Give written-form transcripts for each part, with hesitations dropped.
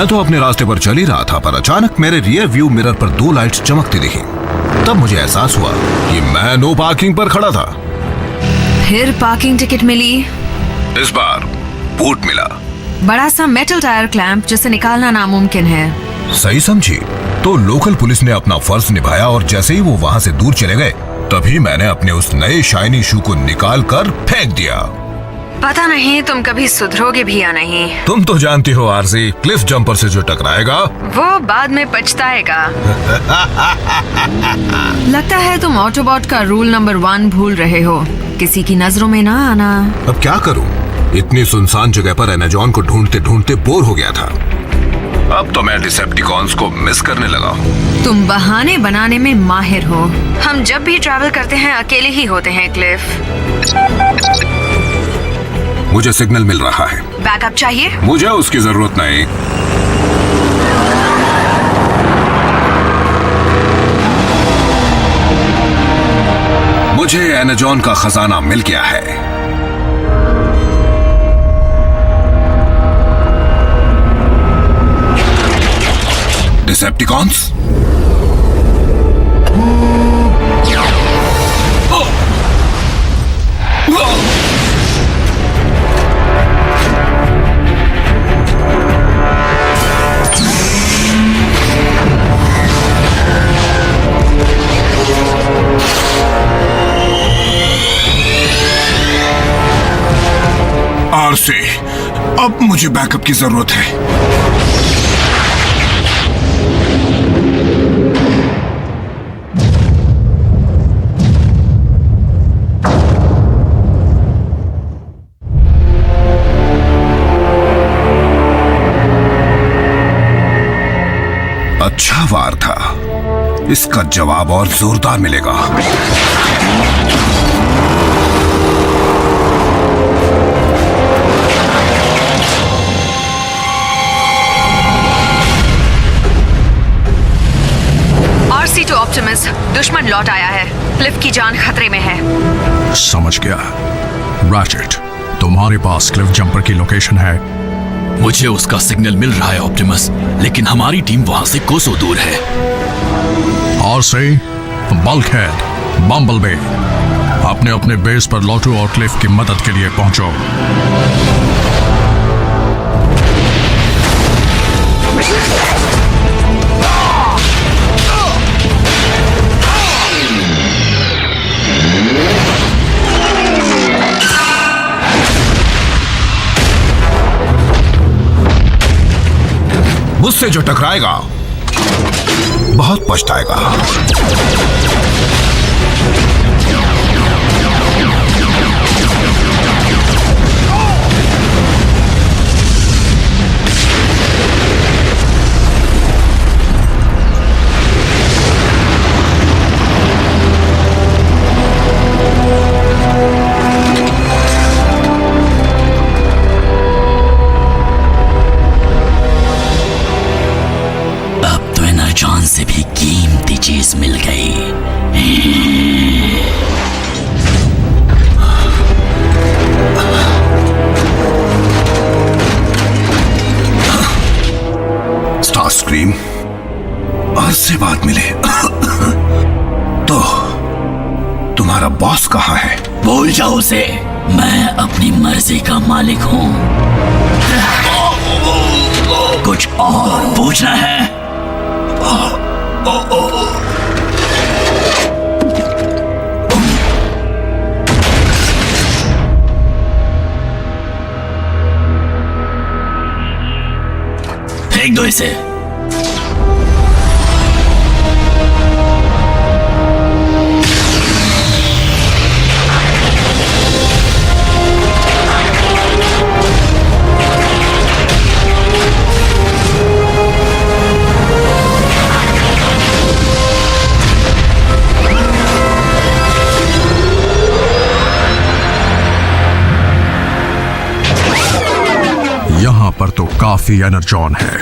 मैं तो अपने रास्ते पर चल ही रहा था, पर अचानक मेरे रियर व्यू मिरर पर 2 लाइट्स चमकती दिखी। तब मुझे एहसास हुआ कि मैं नो पार्किंग पर खड़ा था। फिर पार्किंग टिकट मिली। इस बार बूट मिला, बड़ा सा मेटल टायर क्लैंप जिसे निकालना नामुमकिन है। सही समझी। तो लोकल पुलिस ने अपना फर्ज निभाया और जैसे ही वो वहाँ से दूर चले गए, तभी मैंने अपने उस नए शाइनी शू को निकाल कर फेंक दिया। पता नहीं तुम कभी सुधरोगे भी या नहीं। तुम तो जानती हो आरज़ी, क्लिफ जंपर से जो टकराएगा वो बाद में पछताएगा। लगता है तुम ऑटोबॉट का रूल नंबर 1 भूल रहे हो, किसी की नजरों में ना आना। अब क्या करूं? इतनी सुनसान जगह पर एनाजॉन को ढूंढते ढूंढते बोर हो गया था। अब तो मैं डिसेप्टिकॉन्स को मिस करने लगा हूँ। तुम बहाने बनाने में माहिर हो। हम जब भी ट्रैवल करते हैं अकेले ही होते हैं क्लिफ। मुझे सिग्नल मिल रहा है। बैकअप चाहिए? मुझे उसकी जरूरत नहीं। मुझे एनाजॉन का खजाना मिल गया है। डिसेप्टिकॉन्स, आरसी, अब मुझे बैकअप की जरूरत है। अच्छा वार था, इसका जवाब और जोरदार मिलेगा। RC to ऑप्टिमस, दुश्मन लौट आया है। क्लिफ की जान खतरे में है। समझ गया। रैचेट, तुम्हारे पास क्लिफ जंपर की लोकेशन है? मुझे उसका सिग्नल मिल रहा है ऑप्टिमस, लेकिन हमारी टीम वहां से कोसों दूर है। आरसी, बल्कहेड, बम्बलबी, अपने अपने बेस पर लौटो और क्लिफ की मदद के लिए पहुंचो। मुझसे जो टकराएगा बहुत पछताएगा। जान से भी कीमती चीज मिल गई। स्टारस्क्रीम, आज से बात मिले। तो तुम्हारा बॉस कहाँ है? भूल जाओ उसे, मैं अपनी मर्जी का मालिक हूँ। कुछ और पूछना है? फेंक दो इसे। यहाँ पर तो काफी एनर्जॉन है।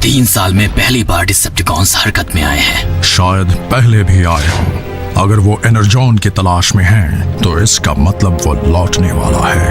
3 साल में पहली बार डिसेप्टिकॉन्स हरकत में आए हैं। शायद पहले भी आए हों। अगर वो एनर्जॉन की तलाश में हैं, तो इसका मतलब वो लौटने वाला है।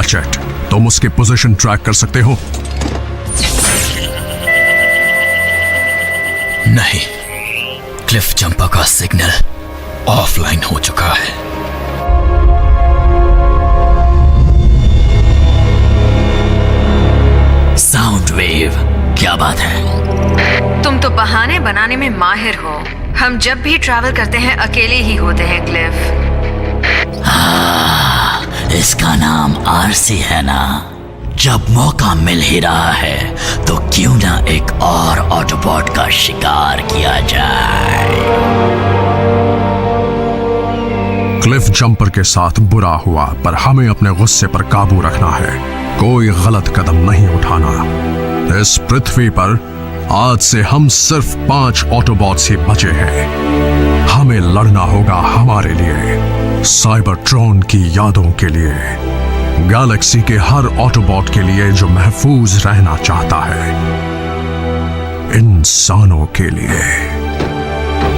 जेट, तुम उसकी पोजीशन ट्रैक कर सकते हो? नहीं, क्लिफ जंपर का सिग्नल ऑफलाइन हो चुका है। साउंड वेव, क्या बात है? तुम तो बहाने बनाने में माहिर हो। हम जब भी ट्रैवल करते हैं अकेले ही होते हैं क्लिफ। इसका नाम आरसी है ना? जब मौका मिल ही रहा है तो क्यों ना एक और ऑटोबॉट का शिकार किया जाए। क्लिफ जंपर के साथ बुरा हुआ, पर हमें अपने गुस्से पर काबू रखना है। कोई गलत कदम नहीं उठाना। इस पृथ्वी पर आज से हम सिर्फ 5 ऑटोबॉट्स ही बचे हैं। हमें लड़ना होगा हमारे लिए, साइबरट्रॉन की यादों के लिए, गैलेक्सी के हर ऑटोबॉट के लिए जो महफूज रहना चाहता है, इंसानों के लिए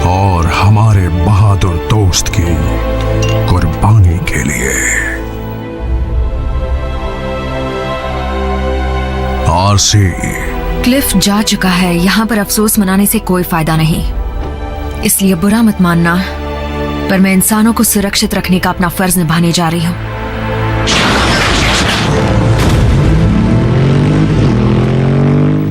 और हमारे बहादुर दोस्त की कुर्बानी के लिए। आरसी, क्लिफ जा चुका है, यहाँ पर अफसोस मनाने से कोई फायदा नहीं, इसलिए बुरा मत मानना, पर मैं इंसानों को सुरक्षित रखने का अपना फर्ज निभाने जा रही हूँ।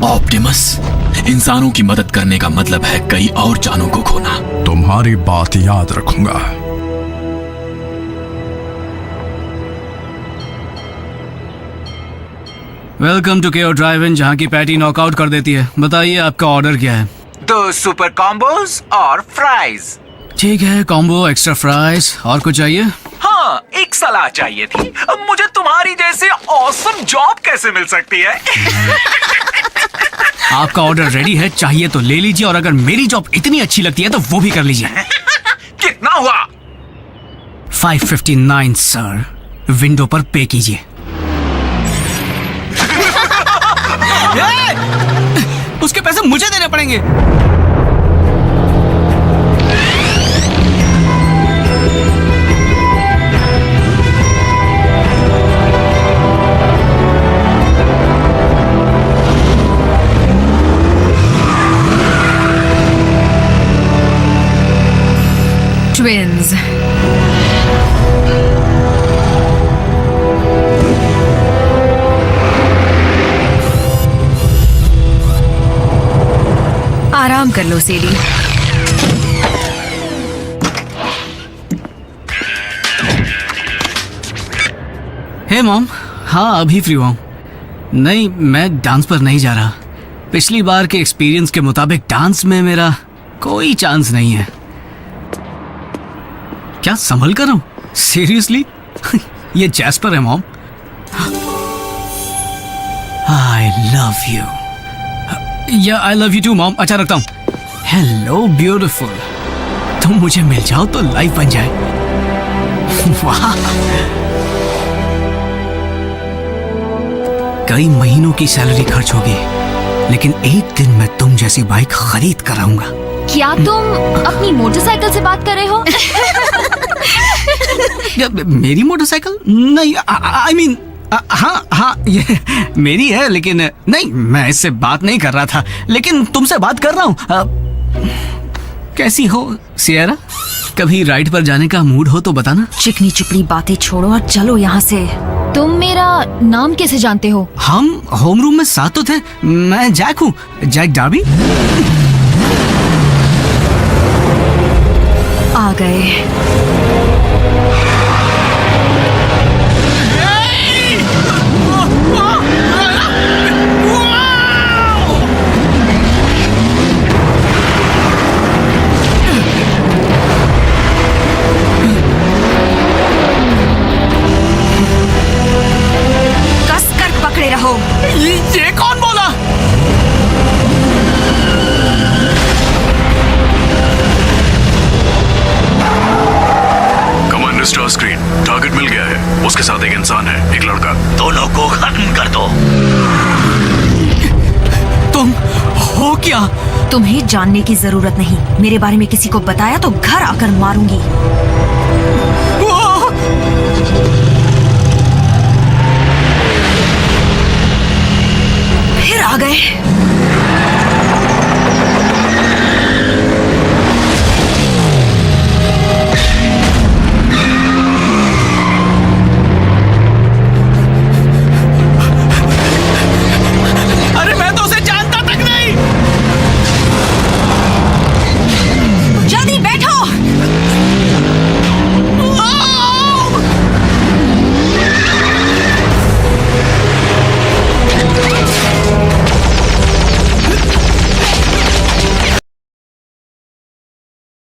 ऑप्टिमस, इंसानों की मदद करने का मतलब है कई और जानों को खोना। तुम्हारी बात याद रखूंगा। वेलकम टू केओ ड्राइव इन, जहाँ की पैटी नॉकआउट कर देती है। बताइए आपका ऑर्डर क्या है? 2 सुपर कॉम्बोज और फ्राइज। ठीक है, कॉम्बो, एक्स्ट्रा फ्राइज। और कुछ चाहिए? हाँ, एक सलाह चाहिए थी। मुझे तुम्हारी जैसे ऑसम जॉब कैसे मिल सकती है? आपका ऑर्डर रेडी है, चाहिए तो ले लीजिए, और अगर मेरी जॉब इतनी अच्छी लगती है तो वो भी कर लीजिए। कितना हुआ? 559 सर। विंडो पर पे कीजिए। उसके पैसे मुझे देने पड़ेंगे। ट्विन्स, आराम कर लो सीडी। हे मॉम, हाँ अभी फ्री हुआ हूँ। नहीं, मैं डांस पर नहीं जा रहा। पिछली बार के एक्सपीरियंस के मुताबिक डांस में मेरा कोई चांस नहीं है। क्या संभल कर रहा हूँ? सीरियसली? ये जैस्पर है मॉम। I love you. या I love you too mom. अच्छा, रखता हूँ। हेलो ब्यूटीफुल, तुम मुझे मिल जाओ तो लाइफ बन जाए। वाह, कई महीनों की सैलरी खर्च होगी, लेकिन एक दिन मैं तुम जैसी बाइक खरीद कर आऊंगा। क्या तुम अपनी मोटरसाइकिल से बात कर रहे हो? मेरी मोटरसाइकिल? नहीं, आई मीन हाँ ये मेरी है, लेकिन नहीं, मैं इससे बात नहीं कर रहा था, लेकिन तुमसे बात कर रहा हूँ। कैसी हो सियरा? कभी राइड पर जाने का मूड हो तो बताना। चिकनी चुपड़ी बातें छोड़ो और चलो यहाँ से। तुम मेरा नाम कैसे जानते हो? हम होम रूम में साथ तो थे। मैं जैक हूँ, जैक डार्बी। आ गए। कसकर पकड़े रहो। ये कौन बोला? कमांडर स्टार स्क्रीन, टारगेट मिल गया है। उसके साथ एक इंसान है, एक लड़का। दोनों को खत्म कर दो। तुम हो क्या? तुम्हें जानने की जरूरत नहीं। मेरे बारे में किसी को बताया तो घर आकर मारूंगी। आ गए।